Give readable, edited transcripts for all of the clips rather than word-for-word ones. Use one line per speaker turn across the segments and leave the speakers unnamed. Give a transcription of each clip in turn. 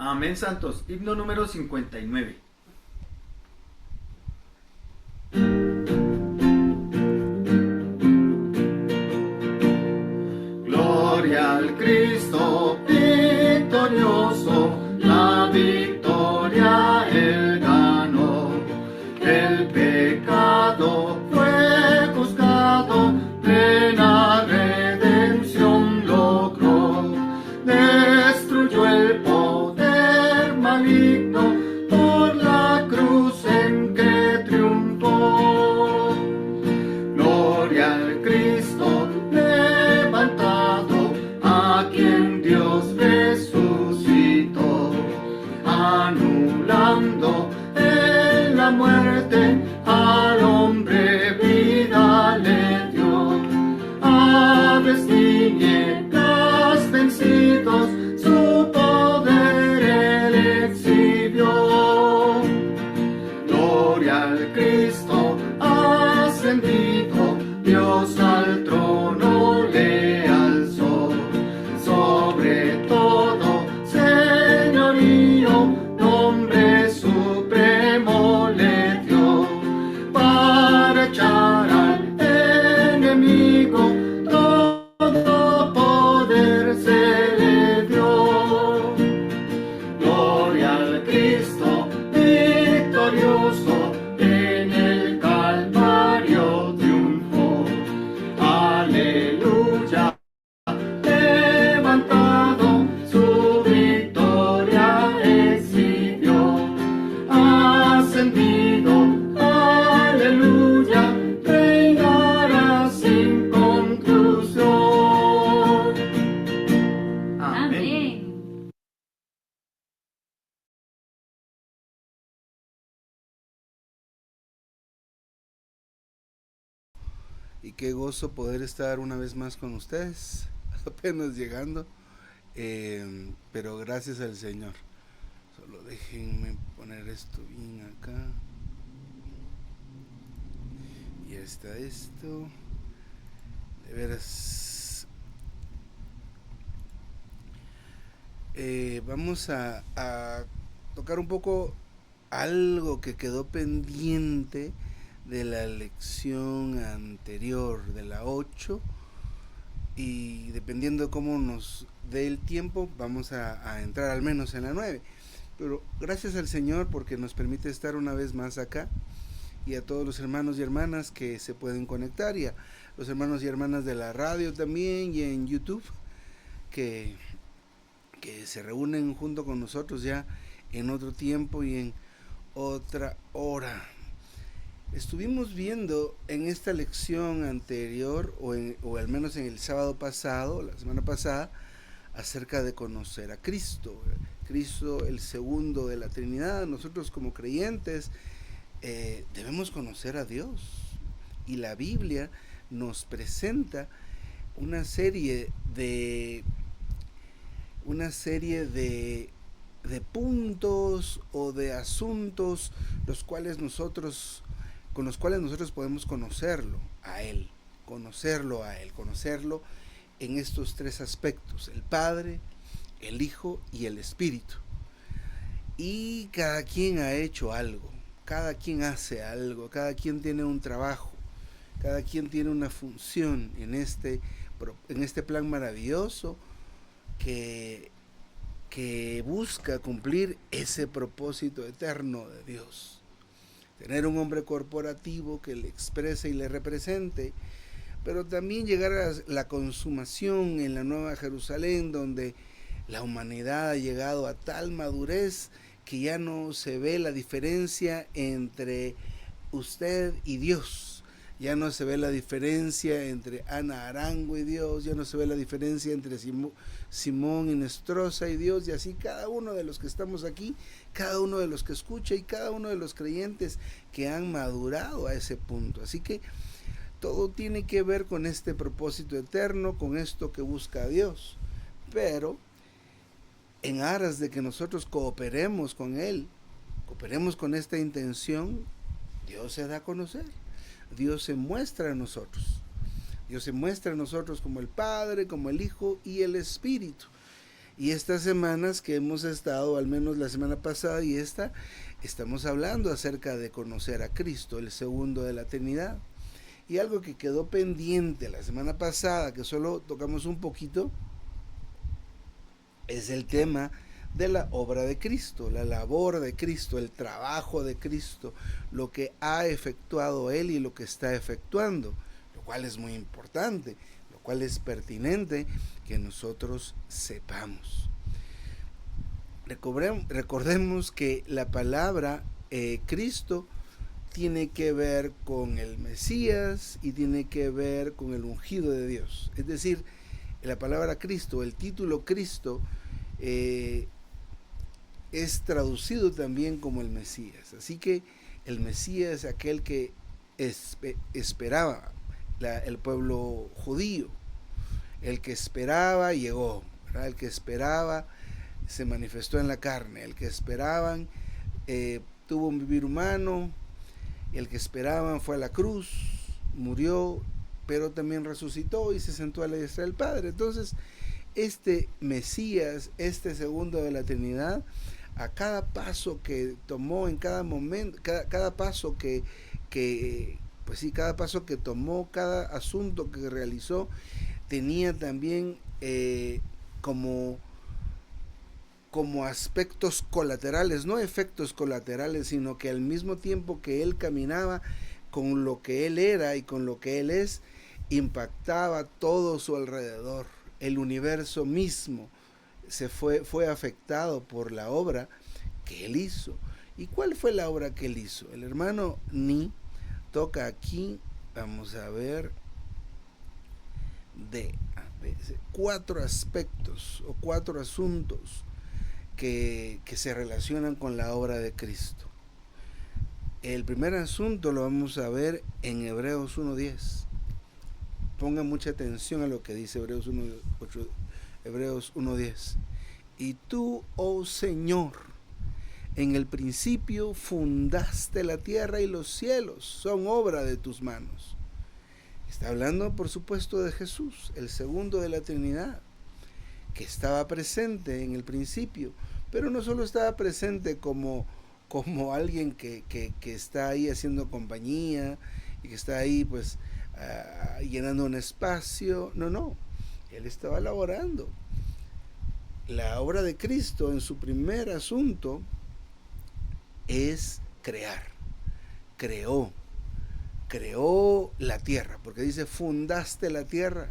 Amén, santos. Himno número 59. Gloria al Cristo victorioso, la victoria Él ganó. El pecado fue juzgado, plena redención logró. Destruyó el poder maligno por la cruz en que triunfó. Gloria al Cristo levantado, a quien Dios resucitó, anulando en la muerte al hombre vida le dio. Aves tinieblas vencidos, su poder él exhibió. Gloria al Cristo ascendido, Dios al trono le alzó. Sobre todo señorío, nombre supremo le dio. Para echar al enemigo, todo poder se le dio. Gloria al Cristo victorioso, en el Calvario triunfó. Aleluya, levantado, su victoria exhibió. Ascendido, aleluya, reinará sin conclusión. Amén.
Y qué gozo poder estar una vez más con ustedes, apenas llegando, pero gracias al Señor. Solo déjenme poner esto bien acá. Y está esto. De veras. Vamos a tocar un poco algo que quedó pendiente de la lección anterior, de la 8, y dependiendo de cómo nos dé el tiempo, vamos a entrar al menos en la 9. Pero gracias al Señor porque nos permite estar una vez más acá, y a todos los hermanos y hermanas que se pueden conectar, y a los hermanos y hermanas de la radio también y en YouTube que se reúnen junto con nosotros ya en otro tiempo y en otra hora. Estuvimos viendo en esta lección anterior, o al menos en el sábado pasado, la semana pasada, acerca de conocer a Cristo. Cristo, el segundo de la Trinidad. Nosotros como creyentes debemos conocer a Dios. Y la Biblia nos presenta una serie de puntos o de asuntos con los cuales nosotros podemos conocerlo a Él en estos tres aspectos: el Padre, el Hijo y el Espíritu. Y cada quien ha hecho algo, cada quien hace algo, cada quien tiene un trabajo, cada quien tiene una función en este plan maravilloso que busca cumplir ese propósito eterno de Dios. Tener un hombre corporativo que le exprese y le represente, pero también llegar a la consumación en la Nueva Jerusalén, donde la humanidad ha llegado a tal madurez que ya no se ve la diferencia entre usted y Dios. Ya no se ve la diferencia entre Ana Arango y Dios, ya no se ve la diferencia entre Simón Inestrosa y Dios, y así cada uno de los que estamos aquí, cada uno de los que escucha y cada uno de los creyentes que han madurado a ese punto. Así que todo tiene que ver con este propósito eterno, con esto que busca Dios. Pero en aras de que nosotros cooperemos con Él, cooperemos con esta intención, Dios se da a conocer. Dios se muestra a nosotros. Dios se muestra a nosotros como el Padre, como el Hijo y el Espíritu. Y estas semanas que hemos estado, al menos la semana pasada y esta, estamos hablando acerca de conocer a Cristo, el segundo de la Trinidad. Y algo que quedó pendiente la semana pasada, que solo tocamos un poquito, es el tema de la obra de Cristo, la labor de Cristo, el trabajo de Cristo, lo que ha efectuado Él y lo que está efectuando, lo cual es muy importante, lo cual es pertinente que nosotros sepamos. Recordemos que la palabra Cristo tiene que ver con el Mesías y tiene que ver con el ungido de Dios. Es decir, la palabra Cristo, el título Cristo, es traducido también como el Mesías. Así que el Mesías es aquel que esperaba el pueblo judío. El que esperaba llegó, ¿verdad? El que esperaba se manifestó en la carne. El que esperaban tuvo un vivir humano. El que esperaban fue a la cruz, murió, pero también resucitó y se sentó a la diestra del Padre. Entonces, este Mesías, este segundo de la Trinidad, a cada paso que tomó en cada momento, cada paso pues sí, cada paso que tomó, cada asunto que realizó, tenía también como aspectos colaterales, no efectos colaterales, sino que al mismo tiempo que él caminaba con lo que él era y con lo que él es, impactaba todo su alrededor. El universo mismo fue afectado por la obra que él hizo. ¿Y cuál fue la obra que él hizo? El hermano Ni toca aquí, vamos a ver, de 4 aspectos o 4 asuntos que se relacionan con la obra de Cristo. El primer asunto lo vamos a ver en Hebreos 1.10. Pongan mucha atención a lo que dice Hebreos 1.10. Y tú, oh Señor, en el principio fundaste la tierra y los cielos, son obra de tus manos. Está hablando, por supuesto, de Jesús, el segundo de la Trinidad, que estaba presente en el principio, pero no solo estaba presente como alguien que está ahí haciendo compañía y que está ahí pues llenando un espacio. No, él estaba laborando. La obra de Cristo en su primer asunto es crear. Creó la tierra, porque dice fundaste la tierra.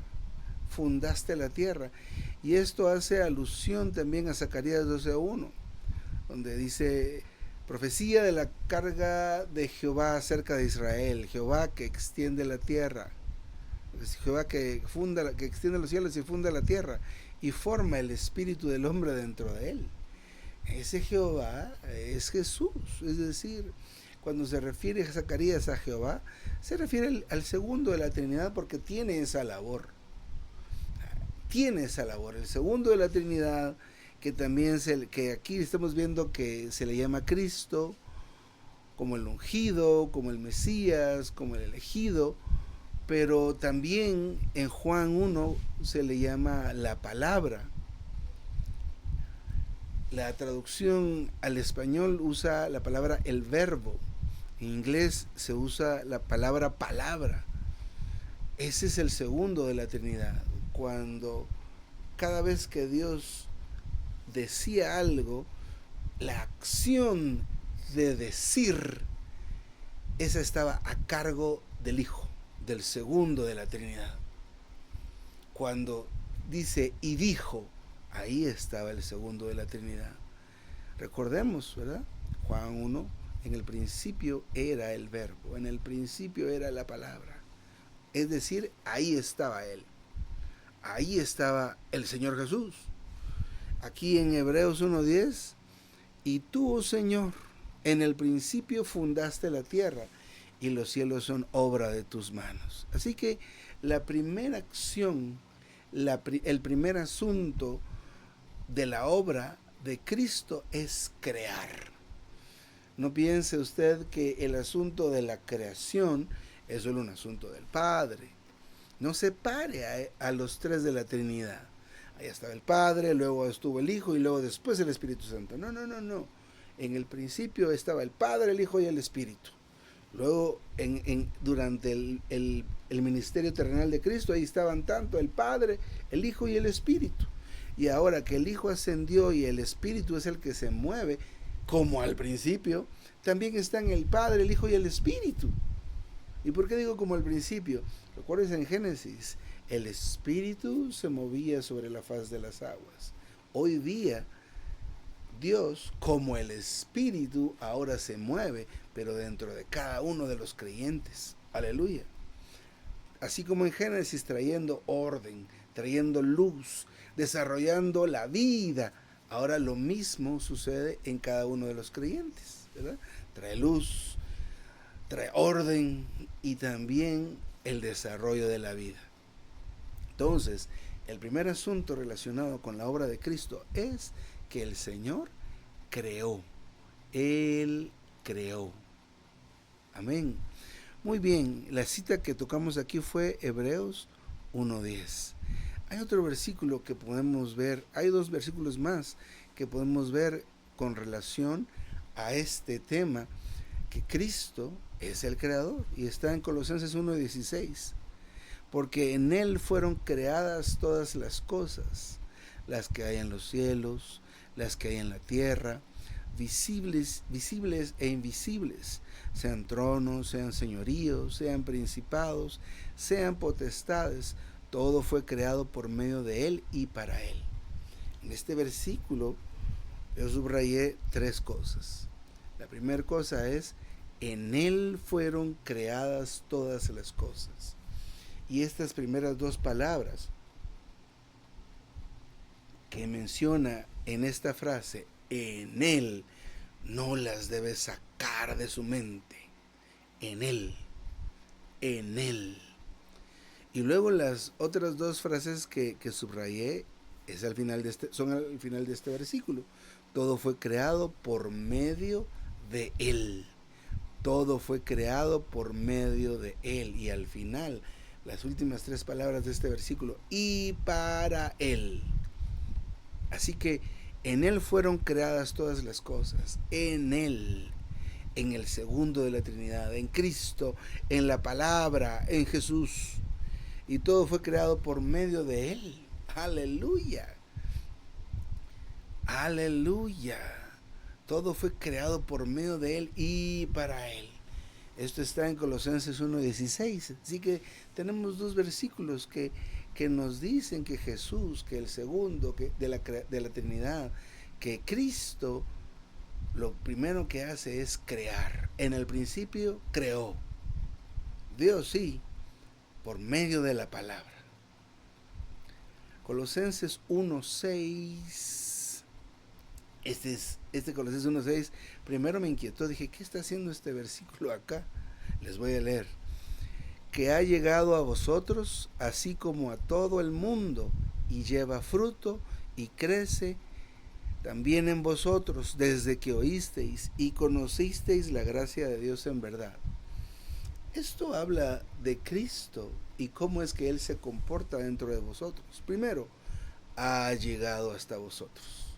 Y esto hace alusión también a Zacarías 12.1, donde dice profecía de la carga de Jehová acerca de Israel, Jehová que extiende la tierra, Jehová que extiende los cielos y funda la tierra y forma el espíritu del hombre dentro de él. Ese Jehová es Jesús, es decir, cuando se refiere a Zacarías a Jehová, se refiere al segundo de la Trinidad porque tiene esa labor. El segundo de la Trinidad, que también que aquí estamos viendo que se le llama Cristo, como el ungido, como el Mesías, como el elegido, pero también en Juan 1 se le llama la palabra. La traducción al español usa la palabra el verbo. En inglés se usa la palabra palabra. Ese es el segundo de la Trinidad. Cuando cada vez que Dios decía algo, la acción de decir, esa estaba a cargo del Hijo, del segundo de la Trinidad. Cuando dice y dijo, ahí estaba el segundo de la Trinidad. Recordemos, ¿verdad? Juan 1, en el principio era el verbo, en el principio era la palabra. Es decir, ahí estaba Él. Ahí estaba el Señor Jesús. Aquí en Hebreos 1.10, y tú, oh Señor, en el principio fundaste la tierra y los cielos son obra de tus manos. Así que la primera acción, el primer asunto de la obra de Cristo es crear. No piense usted que el asunto de la creación es solo un asunto del Padre. No separe a los tres de la Trinidad. Ahí estaba el Padre, luego estuvo el Hijo y luego después el Espíritu Santo. No, no, no, no. En el principio estaba el Padre, el Hijo y el Espíritu. Luego, durante el ministerio terrenal de Cristo, ahí estaban tanto el Padre, el Hijo y el Espíritu. Y ahora que el Hijo ascendió y el Espíritu es el que se mueve, como al principio, también están el Padre, el Hijo y el Espíritu. ¿Y por qué digo como al principio? Recuerden en Génesis, el Espíritu se movía sobre la faz de las aguas. Hoy día, Dios, como el Espíritu, ahora se mueve, pero dentro de cada uno de los creyentes. Aleluya. Así como en Génesis, trayendo orden, trayendo luz, desarrollando la vida. Ahora lo mismo sucede en cada uno de los creyentes, ¿verdad? Trae luz, trae orden y también el desarrollo de la vida. Entonces, el primer asunto relacionado con la obra de Cristo es que el Señor creó. Él creó. Amén. Muy bien, la cita que tocamos aquí fue Hebreos 1:10. Hay otro versículo que podemos ver, hay dos versículos más que podemos ver con relación a este tema, que Cristo es el creador, y está en Colosenses 1:16. Porque en Él fueron creadas todas las cosas, las que hay en los cielos, las que hay en la tierra, visibles e invisibles, sean tronos, sean señoríos, sean principados, sean potestades, todo fue creado por medio de Él y para Él. En este versículo yo subrayé tres cosas. La primera cosa es, en Él fueron creadas todas las cosas. Y estas primeras dos palabras que menciona en esta frase, en Él, no las debe sacar de su mente. En Él, en Él. Y luego las otras dos frases que subrayé es al final son al final de este versículo. Todo fue creado por medio de Él. Todo fue creado por medio de Él. Y al final, las últimas tres palabras de este versículo, y para Él. Así que en Él fueron creadas todas las cosas. En Él, en el segundo de la Trinidad, en Cristo, en la palabra, en Jesús. Y todo fue creado por medio de Él. Aleluya. Aleluya. Todo fue creado por medio de Él y para Él. Esto está en Colosenses 1:16. Así que tenemos dos versículos que nos dicen que Jesús, que el segundo de la Trinidad, que Cristo, lo primero que hace es crear. En el principio creó. Dios sí, por medio de la palabra. Colosenses 1:6. Este Colosenses 1:6 primero me inquietó, dije, ¿qué está haciendo este versículo acá? Les voy a leer. Que ha llegado a vosotros, así como a todo el mundo, y lleva fruto y crece también en vosotros, desde que oísteis y conocisteis la gracia de Dios en verdad. Esto habla de Cristo y cómo es que Él se comporta dentro de vosotros. Primero, ha llegado hasta vosotros,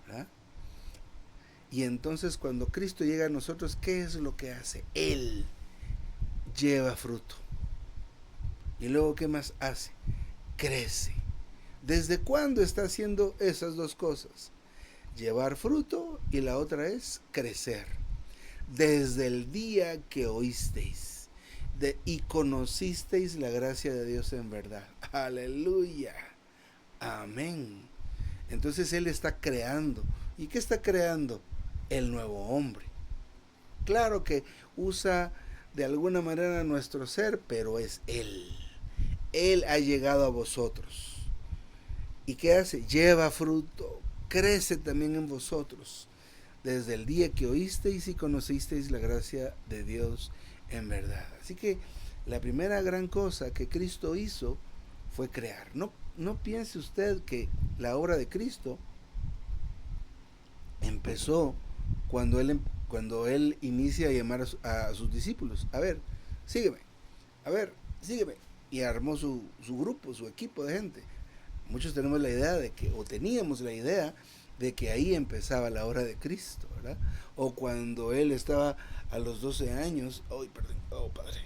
¿verdad? Y entonces cuando Cristo llega a nosotros, ¿qué es lo que hace? Él lleva fruto. Y luego, ¿qué más hace? Crece. ¿Desde cuándo está haciendo esas dos cosas? Llevar fruto y la otra es crecer. Desde el día que oísteis y conocisteis la gracia de Dios en verdad. Aleluya. Amén. Entonces Él está creando. ¿Y qué está creando? El nuevo hombre. Claro que usa de alguna manera nuestro ser, pero es Él. Él ha llegado a vosotros. ¿Y qué hace? Lleva fruto, crece también en vosotros, desde el día que oísteis y conocisteis la gracia de Dios en verdad. Así que la primera gran cosa que Cristo hizo fue crear. No piense usted que la obra de Cristo empezó cuando él inicia a llamar a sus discípulos. A ver, sígueme. Y armó su grupo, su equipo de gente. Muchos tenemos la idea de que, o teníamos la idea de que ahí empezaba la obra de Cristo, ¿verdad? O cuando Él estaba a los 12 años, Padre,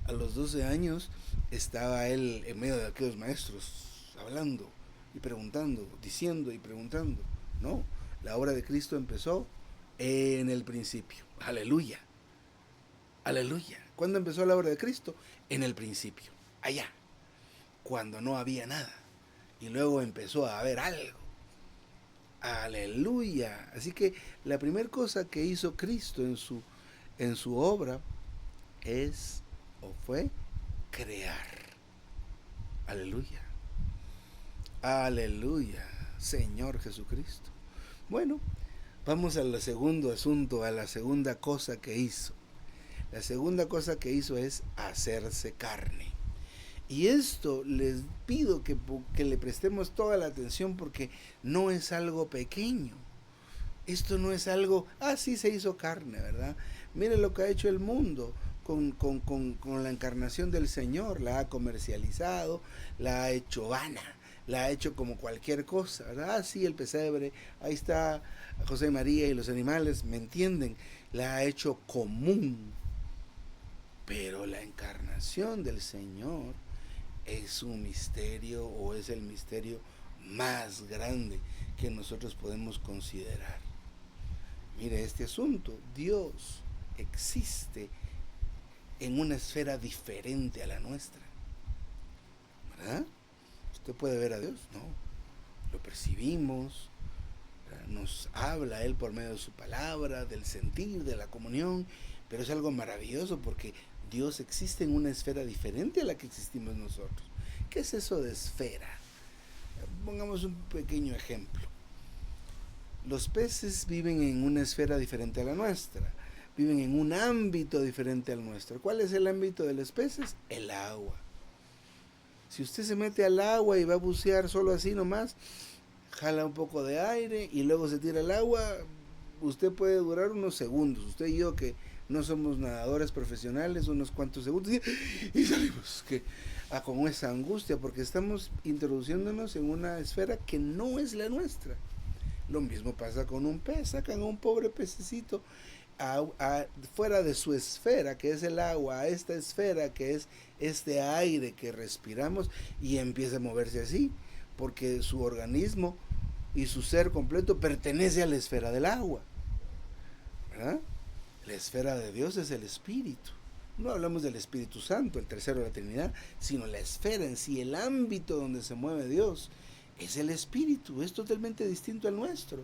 a los 12 años estaba Él en medio de aquellos maestros, hablando y preguntando, diciendo y preguntando. No, la obra de Cristo empezó en el principio. Aleluya, aleluya. ¿Cuándo empezó la obra de Cristo? En el principio, allá, cuando no había nada. Y luego empezó a haber algo. Aleluya. Así que la primera cosa que hizo Cristo en su obra es o fue crear. Aleluya. Aleluya. Señor Jesucristo. Bueno, vamos al segundo asunto, a la segunda cosa que hizo. La segunda cosa que hizo es hacerse carne. Y esto les pido que le prestemos toda la atención porque no es algo pequeño. Esto no es algo, sí se hizo carne, ¿verdad? Mire lo que ha hecho el mundo con la encarnación del Señor. La ha comercializado, la ha hecho vana, la ha hecho como cualquier cosa, ¿verdad? Sí, el pesebre, ahí está José María y los animales, ¿me entienden? La ha hecho común. Pero la encarnación del Señor es un misterio, o es el misterio más grande que nosotros podemos considerar. Mire este asunto, Dios existe en una esfera diferente a la nuestra, ¿verdad? Usted puede ver a Dios, ¿no? Lo percibimos, ¿verdad? Nos habla Él por medio de su palabra, del sentir, de la comunión, pero es algo maravilloso porque Dios existe en una esfera diferente a la que existimos nosotros. ¿Qué es eso de esfera? Pongamos un pequeño ejemplo. Los peces viven en una esfera diferente a la nuestra, viven en un ámbito diferente al nuestro. ¿Cuál es el ámbito de los peces? El agua. Si usted se mete al agua y va a bucear solo así nomás, jala un poco de aire y luego se tira al agua, usted puede durar unos segundos. Usted y yo que no somos nadadores profesionales, unos cuantos segundos y salimos con esa angustia porque estamos introduciéndonos en una esfera que no es la nuestra. Lo mismo pasa con un pez. Sacan a un pobre pececito fuera de su esfera, que es el agua, a esta esfera, que es este aire que respiramos, y empieza a moverse así, porque su organismo y su ser completo pertenece a la esfera del agua, ¿verdad? La esfera de Dios es el Espíritu. No hablamos del Espíritu Santo, el tercero de la Trinidad, sino la esfera en sí, el ámbito donde se mueve Dios. Es el Espíritu, es totalmente distinto al nuestro.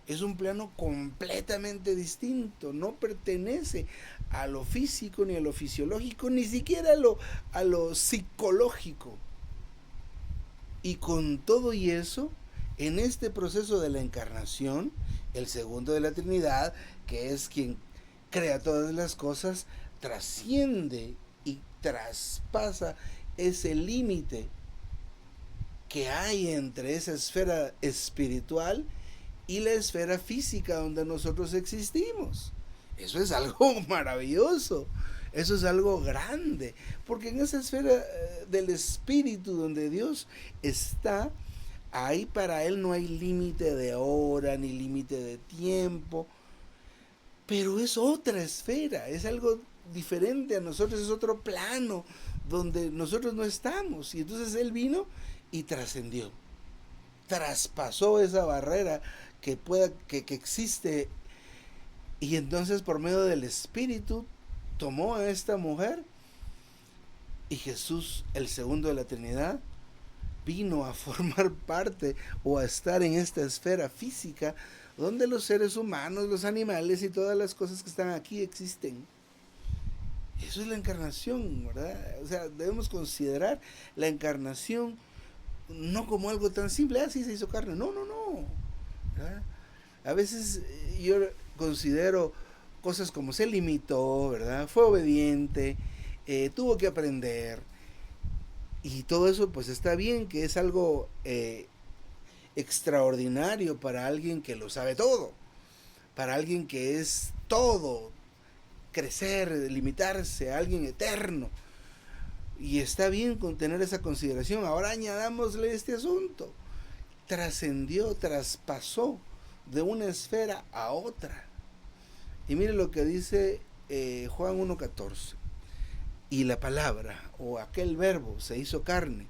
Es un plano completamente distinto, no pertenece a lo físico, ni a lo fisiológico, ni siquiera a lo psicológico. Y con todo y eso, en este proceso de la encarnación, el segundo de la Trinidad, que es quien crea todas las cosas, trasciende y traspasa ese límite que hay entre esa esfera espiritual y la esfera física donde nosotros existimos. Eso es algo maravilloso, eso es algo grande, porque en esa esfera del espíritu donde Dios está, ahí para Él no hay límite de hora ni límite de tiempo, pero es otra esfera, es algo diferente a nosotros, es otro plano donde nosotros no estamos. Y entonces Él vino y trascendió, traspasó esa barrera que existe, y entonces por medio del Espíritu tomó a esta mujer, y Jesús, el segundo de la Trinidad, vino a formar parte o a estar en esta esfera física donde los seres humanos, los animales y todas las cosas que están aquí existen. Eso es la encarnación, ¿verdad? O sea, debemos considerar la encarnación no como algo tan simple, sí se hizo carne, no, ¿verdad? A veces yo considero cosas como se limitó, ¿verdad? Fue obediente, tuvo que aprender, y todo eso pues está bien, que es algo extraordinario para alguien que lo sabe todo, para alguien que es todo, crecer, limitarse, alguien eterno. Y está bien con tener esa consideración. Ahora añadámosle este asunto. Trascendió, traspasó de una esfera a otra. Y mire lo que dice Juan 1:14. Y la palabra, o aquel verbo, se hizo carne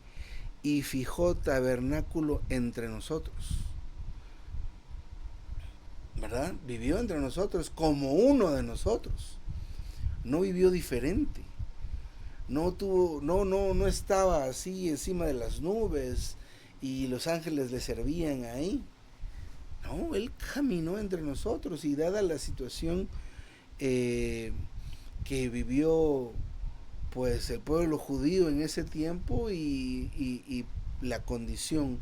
y fijó tabernáculo entre nosotros. ¿Verdad? Vivió entre nosotros como uno de nosotros. No vivió diferente. No estaba así encima de las nubes y los ángeles le servían ahí. No, él caminó entre nosotros, y dada la situación que vivió pues el pueblo judío en ese tiempo, y la condición,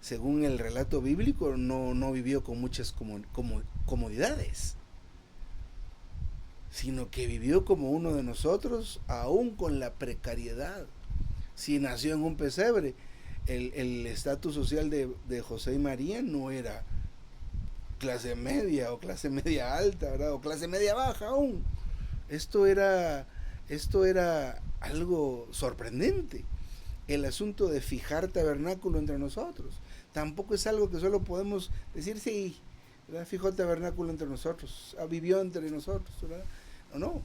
según el relato bíblico, no vivió con muchas comodidades, sino que vivió como uno de nosotros, aún con la precariedad. Si nació en un pesebre, el estatus social de José y María no era clase media o clase media alta, ¿verdad? O clase media baja aún. Esto era algo sorprendente. El asunto de fijar tabernáculo entre nosotros tampoco es algo que solo podemos decir, sí, ¿verdad? Fijó tabernáculo entre nosotros, vivió entre nosotros, ¿verdad? No,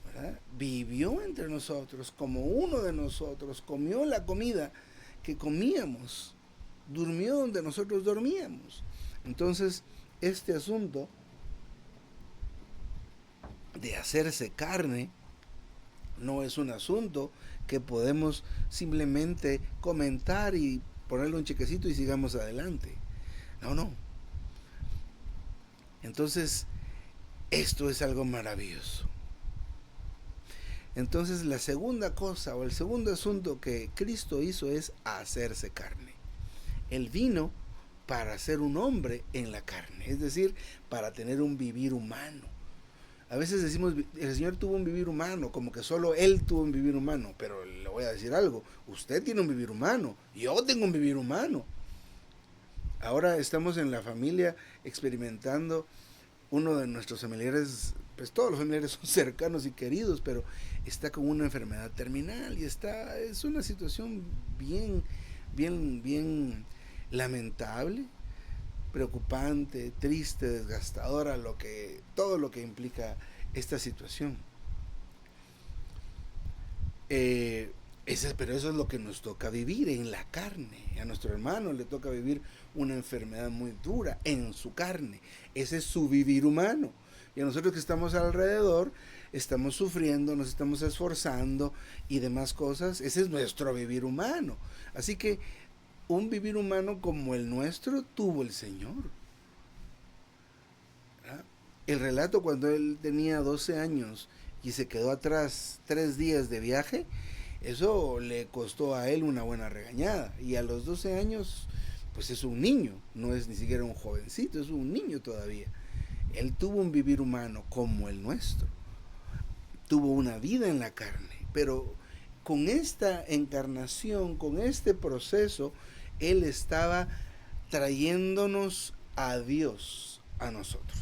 ¿verdad? Vivió entre nosotros como uno de nosotros, comió la comida que comíamos, durmió donde nosotros dormíamos. Entonces, este asunto de hacerse carne no es un asunto que podemos simplemente comentar y ponerle un chequecito y sigamos adelante. No. Entonces, esto es algo maravilloso. Entonces, la segunda cosa o el segundo asunto que Cristo hizo es hacerse carne. Él vino para ser un hombre en la carne, es decir, para tener un vivir humano. A veces decimos, el Señor tuvo un vivir humano, como que solo Él tuvo un vivir humano, pero le voy a decir algo, usted tiene un vivir humano, yo tengo un vivir humano. Ahora estamos en la familia experimentando uno de nuestros familiares, pues todos los familiares son cercanos y queridos, pero está con una enfermedad terminal y es una situación bien lamentable, preocupante, triste, desgastadora, todo lo que implica esta situación. Pero eso es lo que nos toca vivir en la carne. A nuestro hermano le toca vivir una enfermedad muy dura en su carne. Ese es su vivir humano. Y a nosotros que estamos alrededor, estamos sufriendo, nos estamos esforzando y demás cosas. Ese es nuestro vivir humano. Así que un vivir humano como el nuestro tuvo el Señor. ¿Verdad? El relato, cuando él tenía 12 años y se quedó atrás 3 días de viaje, eso le costó a él una buena regañada. Y a los 12 años, pues es un niño, no es ni siquiera un jovencito, es un niño todavía. Él tuvo un vivir humano como el nuestro. Tuvo una vida en la carne, pero con esta encarnación, con este proceso, Él estaba trayéndonos a Dios a nosotros.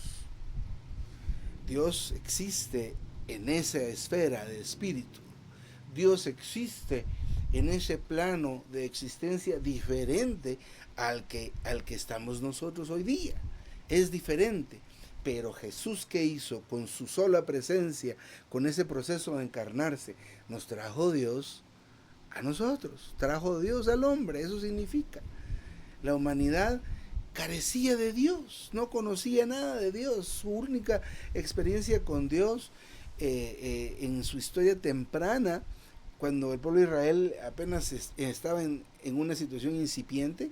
Dios existe en esa esfera de espíritu. Dios existe en ese plano de existencia diferente al que estamos nosotros hoy día. Es diferente. Pero Jesús, ¿qué hizo? Con su sola presencia, con ese proceso de encarnarse, nos trajo Dios a nosotros, trajo Dios al hombre. Eso significa, la humanidad carecía de Dios, no conocía nada de Dios. Su única experiencia con Dios en su historia temprana, cuando el pueblo de Israel apenas estaba en una situación incipiente,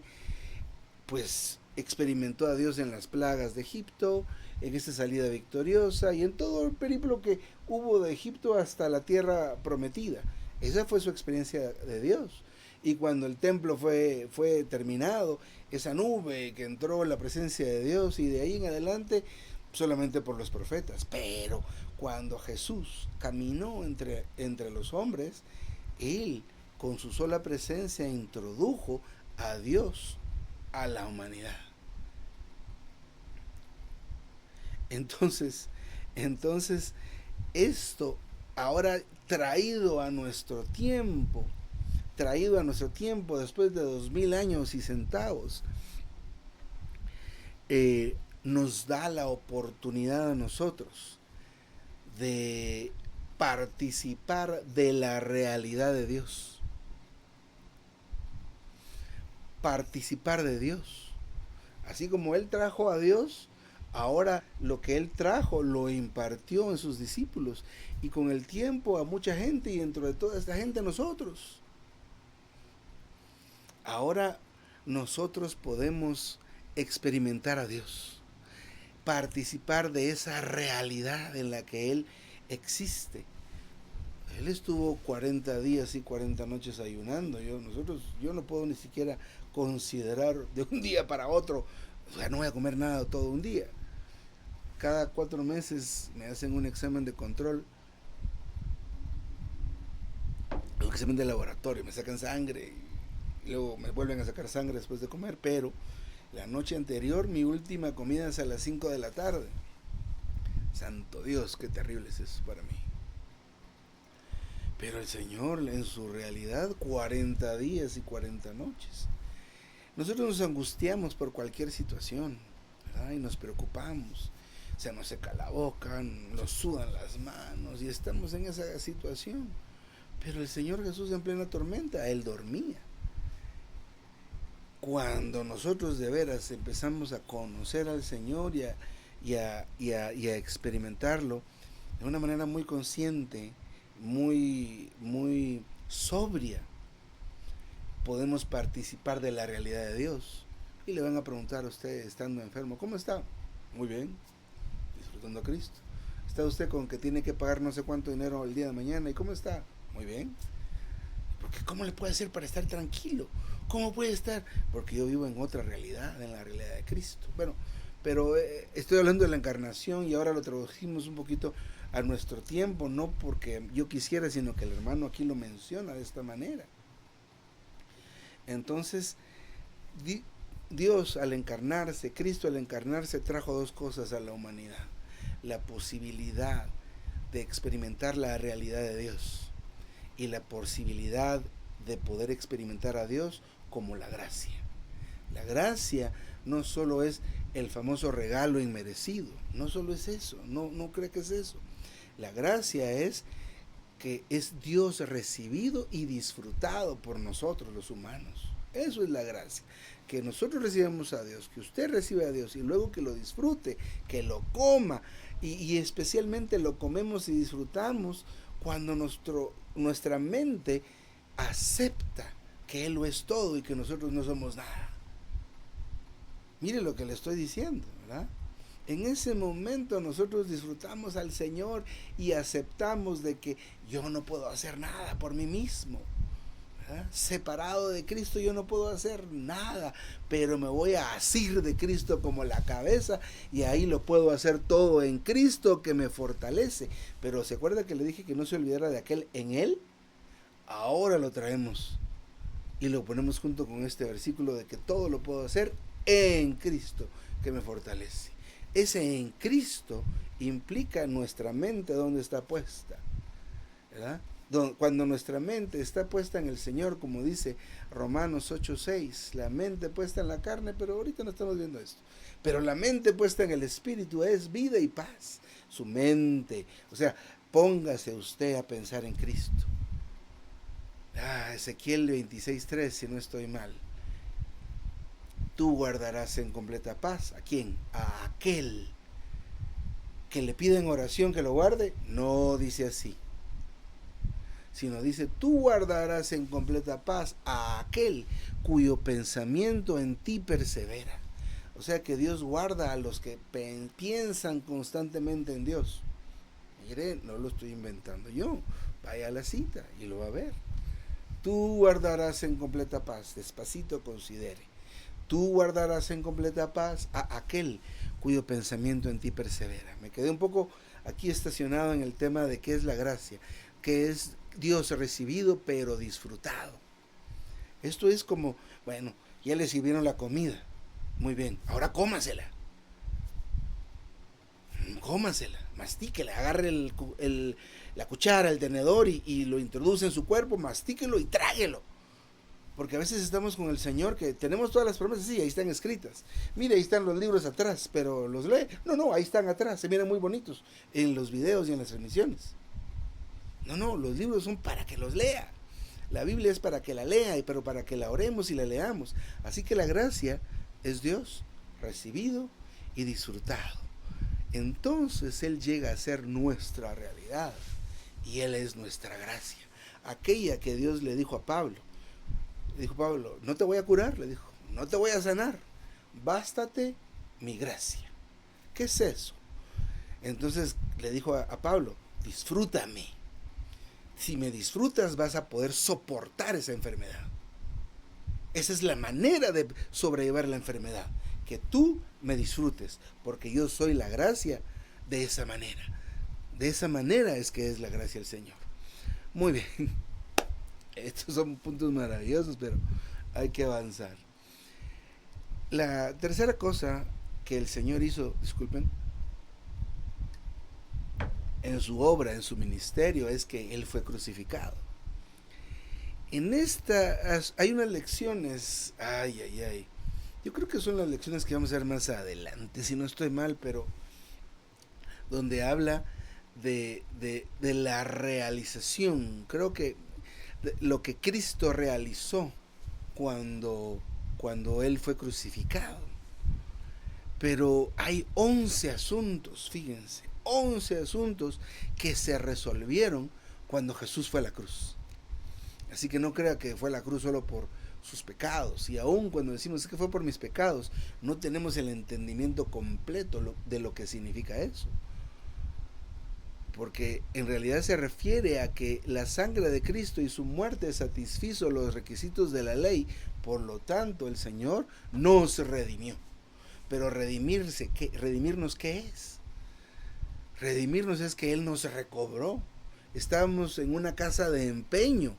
pues experimentó a Dios en las plagas de Egipto, en esta salida victoriosa y en todo el periplo que hubo de Egipto hasta la tierra prometida. Esa fue su experiencia de Dios. Y cuando el templo fue terminado, esa nube que entró en la presencia de Dios, y de ahí en adelante solamente por los profetas. Pero cuando Jesús caminó entre los hombres, Él con su sola presencia introdujo a Dios a la humanidad. Entonces esto ahora traído a nuestro tiempo, después de 2000 años y centavos, nos da la oportunidad a nosotros de participar de la realidad de Dios. Participar de Dios. Así como Él trajo a Dios, ahora lo que Él trajo lo impartió en sus discípulos. Y con el tiempo a mucha gente, y dentro de toda esta gente nosotros. Ahora nosotros podemos experimentar a Dios, participar de esa realidad en la que Él existe. Él estuvo 40 días y 40 noches ayunando. Yo no puedo ni siquiera considerar de un día para otro, o sea, no voy a comer nada todo un día. Cada 4 meses me hacen un examen de control, un examen de laboratorio, me sacan sangre y luego me vuelven a sacar sangre después de comer, pero la noche anterior mi última comida es a las 5 de la tarde. Santo Dios, qué terrible es eso para mí. Pero el Señor en su realidad 40 días y 40 noches. Nosotros nos angustiamos por cualquier situación, ¿verdad? Y nos preocupamos. Se nos seca la boca, nos sudan las manos y estamos en esa situación. Pero el Señor Jesús en plena tormenta, Él dormía. Cuando nosotros de veras empezamos a conocer al Señor y a experimentarlo de una manera muy consciente, muy sobria, podemos participar de la realidad de Dios. Y le van a preguntar a usted, estando enfermo, ¿cómo está? Muy bien, disfrutando a Cristo. ¿Está usted con que tiene que pagar no sé cuánto dinero el día de mañana? ¿Y cómo está? Muy bien. Porque ¿cómo le puede hacer para estar tranquilo? ¿Cómo puede estar? Porque yo vivo en otra realidad, en la realidad de Cristo. Bueno, pero estoy hablando de la encarnación y ahora lo tradujimos un poquito a nuestro tiempo, no porque yo quisiera, sino que el hermano aquí lo menciona de esta manera. Entonces, Dios al encarnarse, Cristo al encarnarse, trajo 2 cosas a la humanidad: la posibilidad de experimentar la realidad de Dios y la posibilidad de poder experimentar a Dios como la gracia. La gracia no solo es el famoso regalo inmerecido, no solo es eso, no cree que es eso. La gracia es que es Dios recibido y disfrutado por nosotros los humanos. Eso es la gracia, que nosotros recibamos a Dios, que usted reciba a Dios y luego que lo disfrute, que lo coma, y especialmente lo comemos y disfrutamos cuando nuestra mente acepta que Él lo es todo y que nosotros no somos nada. Mire lo que le estoy diciendo, ¿verdad? En ese momento nosotros disfrutamos al Señor y aceptamos de que yo no puedo hacer nada por mí mismo, ¿verdad? Separado de Cristo yo no puedo hacer nada, pero me voy a asir de Cristo como la cabeza y ahí lo puedo hacer todo en Cristo que me fortalece. Pero ¿se acuerda que le dije que no se olvidara de aquel en Él? Ahora lo traemos y lo ponemos junto con este versículo de que todo lo puedo hacer en Cristo que me fortalece. Ese en Cristo implica nuestra mente donde está puesta, ¿verdad? Cuando nuestra mente está puesta en el Señor, como dice Romanos 8:6, la mente puesta en la carne, pero ahorita no estamos viendo esto, pero la mente puesta en el Espíritu es vida y paz. Su mente, o sea, póngase usted a pensar en Cristo. Ezequiel 26:3, si no estoy mal. Tú guardarás en completa paz. ¿A quién? A aquel que le pide en oración que lo guarde. No dice así, sino dice: tú guardarás en completa paz a aquel cuyo pensamiento en ti persevera. O sea que Dios guarda a los que piensan constantemente en Dios. Mire, no lo estoy inventando yo. Vaya a la cita y lo va a ver. Tú guardarás en completa paz. Despacito considere. Tú guardarás en completa paz a aquel cuyo pensamiento en ti persevera. Me quedé un poco aquí estacionado en el tema de qué es la gracia, que es Dios recibido pero disfrutado. Esto es como, bueno, ya le sirvieron la comida, muy bien, ahora cómasela. cómasela, mastíquela, agarre la cuchara, el tenedor y lo introduce en su cuerpo, mastíquelo y tráguelo. Porque a veces estamos con el Señor que tenemos todas las promesas, sí, ahí están escritas. Mire, ahí están los libros atrás, pero ¿los lee? No, ahí están atrás, se miran muy bonitos en los videos y en las transmisiones. No, los libros son para que los lea. La Biblia es para que la lea, pero para que la oremos y la leamos. Así que la gracia es Dios, recibido y disfrutado. Entonces Él llega a ser nuestra realidad y Él es nuestra gracia. Aquella que Dios le dijo a Pablo. Le dijo Pablo, no te voy a curar, le dijo, no te voy a sanar, bástate mi gracia. ¿Qué es eso? Entonces le dijo a Pablo, disfrútame. Si me disfrutas vas a poder soportar esa enfermedad. Esa es la manera de sobrellevar la enfermedad, que tú me disfrutes, porque yo soy la gracia de esa manera. De esa manera es que es la gracia del Señor. Muy bien. Estos son puntos maravillosos, pero hay que avanzar. La tercera cosa que el Señor hizo, disculpen, en su obra, en su ministerio, es que Él fue crucificado. En esta hay unas lecciones, yo creo que son las lecciones que vamos a ver más adelante, si no estoy mal, pero donde habla de la realización. Creo que lo que Cristo realizó cuando Él fue crucificado. Pero hay 11 asuntos, fíjense, 11 asuntos que se resolvieron cuando Jesús fue a la cruz. Así que no crea que fue a la cruz solo por sus pecados. Y aún cuando decimos que fue por mis pecados, no tenemos el entendimiento completo de lo que significa eso. Porque en realidad se refiere a que la sangre de Cristo y su muerte satisfizo los requisitos de la ley. Por lo tanto, el Señor nos redimió. Pero redimirnos, ¿qué es? Redimirnos es que Él nos recobró. Estábamos en una casa de empeño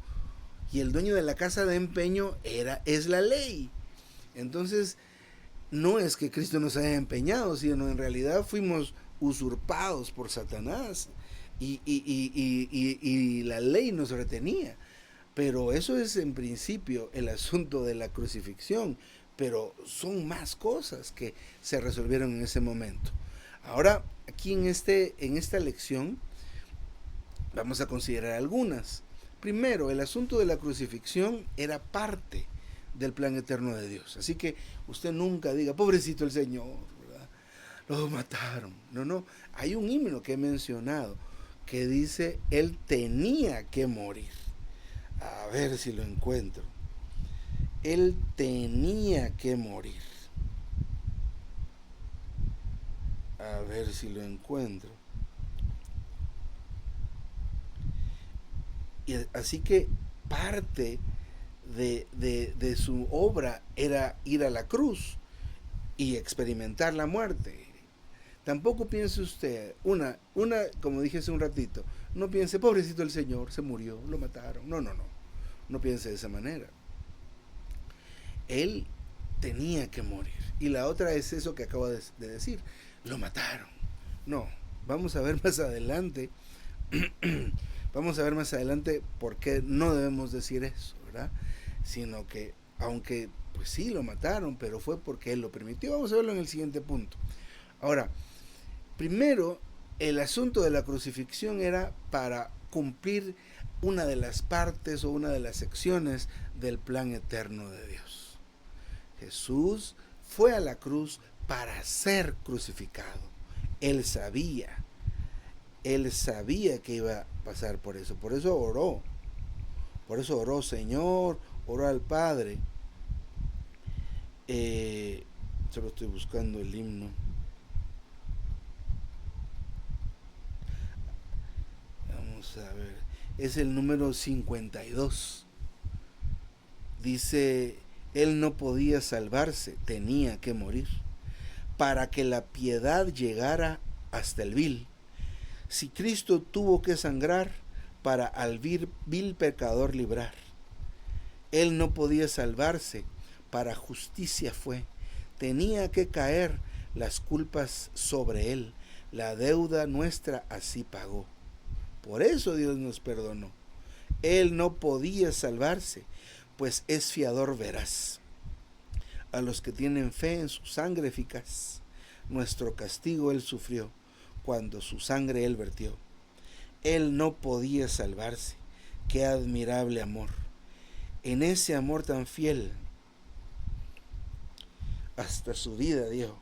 y el dueño de la casa de empeño es la ley. Entonces, no es que Cristo nos haya empeñado, sino en realidad fuimos usurpados por Satanás y la ley nos retenía. Pero eso es en principio el asunto de la crucifixión, pero son más cosas que se resolvieron en ese momento. Ahora, aquí en esta lección vamos a considerar algunas. Primero, el asunto de la crucifixión era parte del plan eterno de Dios. Así que usted nunca diga, pobrecito el Señor, ¿verdad? Lo mataron. No, hay un himno que he mencionado que dice, Él tenía que morir. A ver si lo encuentro. Él tenía que morir. A ver si lo encuentro. Y así que parte de su obra era ir a la cruz y experimentar la muerte. Tampoco piense usted, como dije hace un ratito, no piense, pobrecito el Señor, se murió, lo mataron. No piense de esa manera. Él tenía que morir. Y la otra es eso que acabo de decir, lo mataron. No, vamos a ver más adelante, por qué no debemos decir eso, ¿verdad? Sino que, aunque, pues sí, lo mataron, pero fue porque Él lo permitió. Vamos a verlo en el siguiente punto. Ahora, primero, el asunto de la crucifixión era para cumplir una de las partes o una de las secciones del plan eterno de Dios. Jesús fue a la cruz para ser crucificado. Él sabía que iba a pasar por eso. Por eso oró, Señor, oró al Padre. Solo estoy buscando el himno. Vamos a ver, es el número 52. Dice, Él no podía salvarse, tenía que morir, para que la piedad llegara hasta el vil. Si Cristo tuvo que sangrar para al vil pecador librar, Él no podía salvarse, para justicia fue, tenía que caer las culpas sobre Él, La deuda nuestra así pagó. Por eso Dios nos perdonó. Él no podía salvarse, pues es fiador veraz. A los que tienen fe en su sangre eficaz, nuestro castigo Él sufrió, cuando su sangre Él vertió. Él no podía salvarse. Qué admirable amor. En ese amor tan fiel, hasta su vida dio.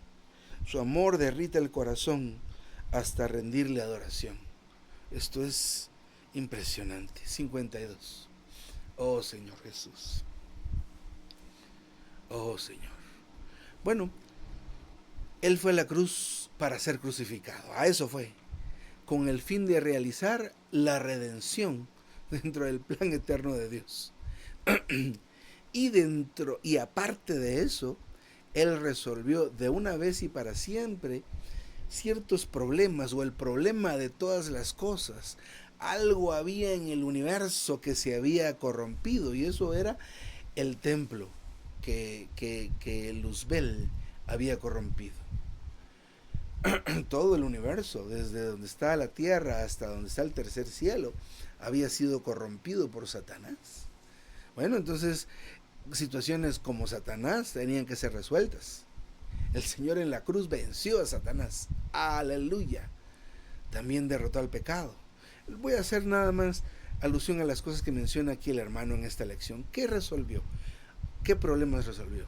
Su amor derrita el corazón hasta rendirle adoración. Esto es impresionante. 52. Oh Señor Jesús. Oh Señor. Bueno, Él fue a la cruz para ser crucificado. A eso fue. Con el fin de realizar la redención dentro del plan eterno de Dios. Y aparte de eso, Él resolvió de una vez y para siempre ciertos problemas, o el problema de todas las cosas. Algo había en el universo que se había corrompido, y eso era el templo que Luzbel había corrompido. Todo el universo, desde donde está la tierra hasta donde está el tercer cielo, había sido corrompido por Satanás. Bueno, entonces situaciones como Satanás tenían que ser resueltas. El Señor en la cruz venció a Satanás. Aleluya. También derrotó al pecado. Voy a hacer nada más alusión a las cosas que menciona aquí el hermano en esta lección. ¿Qué resolvió? ¿Qué problemas resolvió?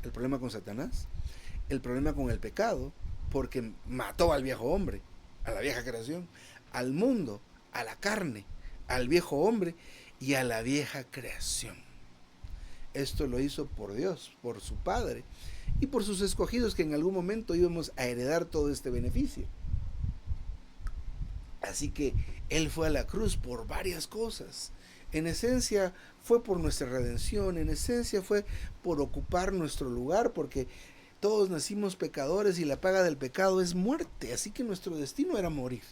El problema con Satanás, el problema con el pecado, porque mató al viejo hombre, a la vieja creación, al mundo, a la carne, al viejo hombre y a la vieja creación. Esto lo hizo por Dios, por su Padre y por sus escogidos, que en algún momento íbamos a heredar todo este beneficio. Así que Él fue a la cruz por varias cosas. En esencia fue por nuestra redención, en esencia fue por ocupar nuestro lugar, porque todos nacimos pecadores y la paga del pecado es muerte, así que nuestro destino era morir.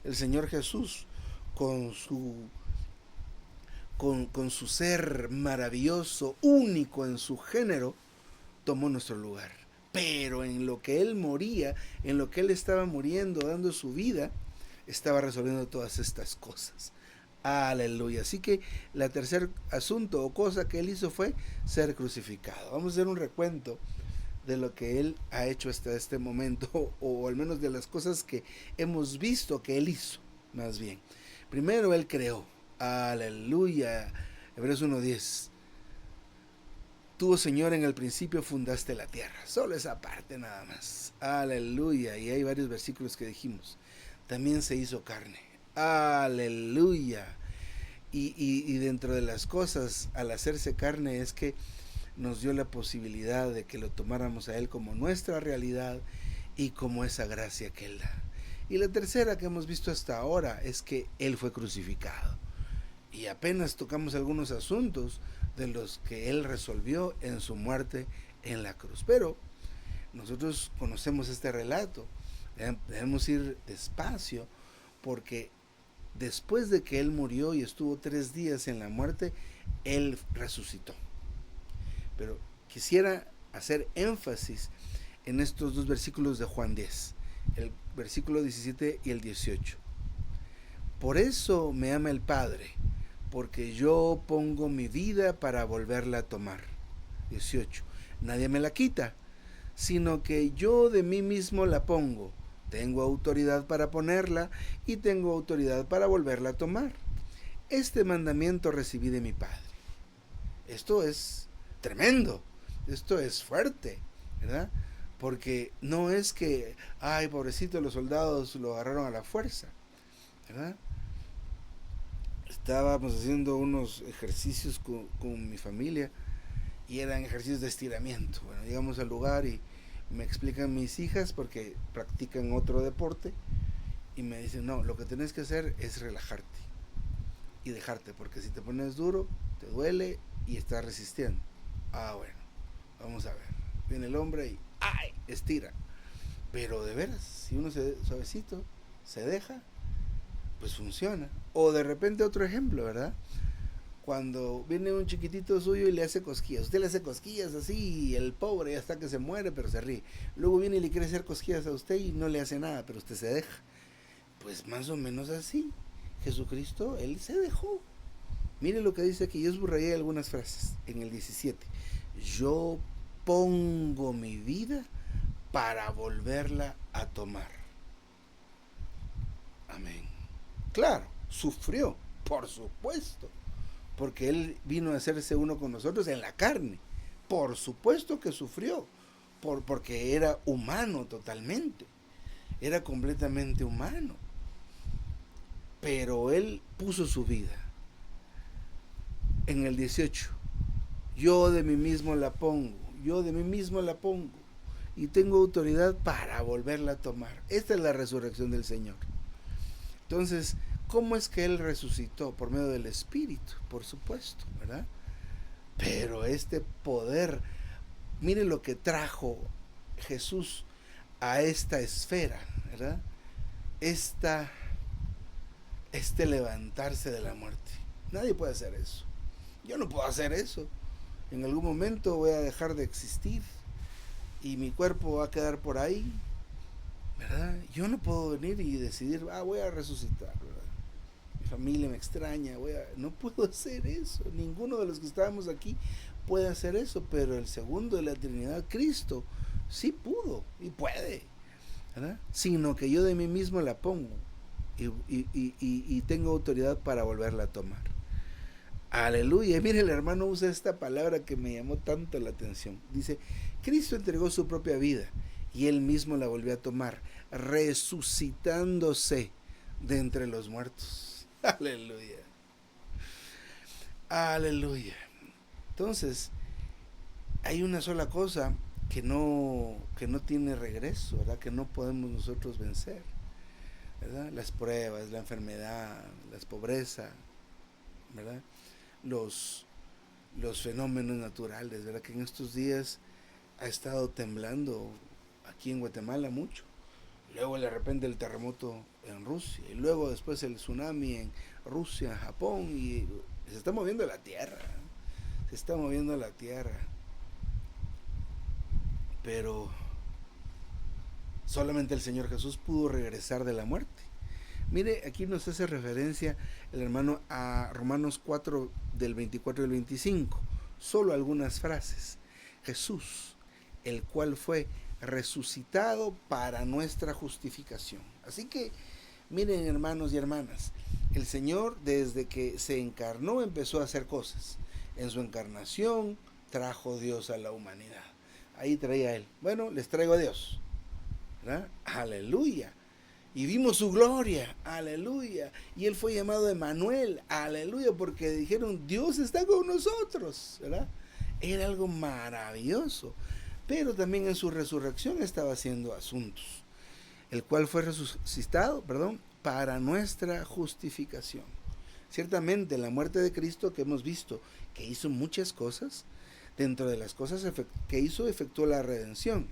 El Señor Jesús, con su ser maravilloso, único en su género, tomó nuestro lugar. Pero en lo que Él moría, en lo que Él estaba muriendo, dando su vida, estaba resolviendo todas estas cosas. Aleluya. Así que la tercer asunto o cosa que Él hizo fue ser crucificado. Vamos a hacer un recuento de lo que Él ha hecho hasta este momento, o al menos de las cosas que hemos visto que Él hizo, más bien. Primero Él creó. Aleluya. Hebreos 1:10. Tú, Señor, en el principio fundaste la tierra. Solo esa parte nada más. Aleluya. Y hay varios versículos que dijimos. También se hizo carne. Aleluya. Y dentro de las cosas, al hacerse carne, es que nos dio la posibilidad de que lo tomáramos a Él como nuestra realidad y como esa gracia que Él da. Y la tercera que hemos visto hasta ahora es que Él fue crucificado. Y apenas tocamos algunos asuntos de los que Él resolvió en su muerte en la cruz. Pero nosotros conocemos este relato. Debemos ir despacio, porque después de que Él murió y estuvo 3 días en la muerte, Él resucitó. Pero quisiera hacer énfasis en estos 2 versículos de Juan 10, el versículo 17 y el 18. Por eso me ama el Padre, porque yo pongo mi vida para volverla a tomar. 18. Nadie me la quita, sino que yo de mí mismo la pongo. Tengo autoridad para ponerla y tengo autoridad para volverla a tomar. Este mandamiento recibí de mi Padre. Esto es tremendo, esto es fuerte, ¿verdad? Porque no es que, ay, pobrecito, los soldados lo agarraron a la fuerza, ¿verdad? Estábamos haciendo unos ejercicios con mi familia y eran ejercicios de estiramiento. Bueno, llegamos al lugar y me explican mis hijas, porque practican otro deporte, y me dicen, no, lo que tenés que hacer es relajarte y dejarte, porque si te pones duro, te duele y estás resistiendo. Bueno, vamos a ver. Viene el hombre y ¡ay! Estira. Pero de veras, si uno suavecito se deja, pues funciona. O de repente otro ejemplo, ¿verdad? cuando viene un chiquitito suyo y le hace cosquillas. Usted le hace cosquillas así y el pobre hasta que se muere, pero se ríe. Luego viene y le quiere hacer cosquillas a usted y no le hace nada, pero usted se deja. Pues más o menos así. Jesucristo, Él se dejó. Mire lo que dice aquí, yo subrayé algunas frases en el 17. Yo pongo mi vida para volverla a tomar. Amén. Claro, sufrió, por supuesto, porque Él vino a hacerse uno con nosotros en la carne. Por supuesto que sufrió, porque era humano totalmente, era completamente humano. Pero Él puso su vida. En el 18, yo de mí mismo la pongo, yo de mí mismo la pongo, y tengo autoridad para volverla a tomar. Esta es la resurrección del Señor. Entonces, ¿cómo es que Él resucitó? Por medio del Espíritu, por supuesto, ¿verdad? Pero este poder, mire lo que trajo Jesús a esta esfera, ¿verdad? Este levantarse de la muerte. Nadie puede hacer eso. Yo no puedo hacer eso. En algún momento voy a dejar de existir y mi cuerpo va a quedar por ahí, ¿verdad? Yo no puedo venir y decidir, voy a resucitar, ¿verdad? Mi familia me extraña, no puedo hacer eso. Ninguno de los que estábamos aquí puede hacer eso, pero el segundo de la Trinidad, Cristo, sí pudo y puede, ¿verdad? Sino que yo de mí mismo la pongo y tengo autoridad para volverla a tomar. Aleluya. Y mire, el hermano usa esta palabra que me llamó tanto la atención. Dice, Cristo entregó su propia vida y Él mismo la volvió a tomar, resucitándose de entre los muertos. Aleluya. Aleluya. Entonces, hay una sola cosa que no tiene regreso, ¿verdad? Que no podemos nosotros vencer, ¿verdad? Las pruebas, la enfermedad, la pobreza, ¿verdad? Los fenómenos naturales, ¿verdad? Que en estos días ha estado temblando aquí en Guatemala mucho. Luego de repente el terremoto en Rusia y luego después el tsunami en Rusia, Japón, y se está moviendo la tierra. Se está moviendo la tierra. Pero solamente el Señor Jesús pudo regresar de la muerte. Mire, aquí nos hace referencia el hermano a Romanos 4 del 24 y el 25. Solo algunas frases. Jesús, el cual fue resucitado para nuestra justificación. Así que, miren, hermanos y hermanas, el Señor desde que se encarnó empezó a hacer cosas. En su encarnación trajo Dios a la humanidad. Ahí traía Él. Bueno, les traigo a Dios, ¿verdad? Aleluya. Y vimos su gloria, aleluya. Y Él fue llamado Emmanuel, aleluya, porque dijeron, Dios está con nosotros, ¿verdad? Era algo maravilloso. Pero también en su resurrección estaba haciendo asuntos, el cual fue resucitado, para nuestra justificación. Ciertamente la muerte de Cristo que hemos visto, que hizo muchas cosas, dentro de las cosas que hizo, efectuó la redención.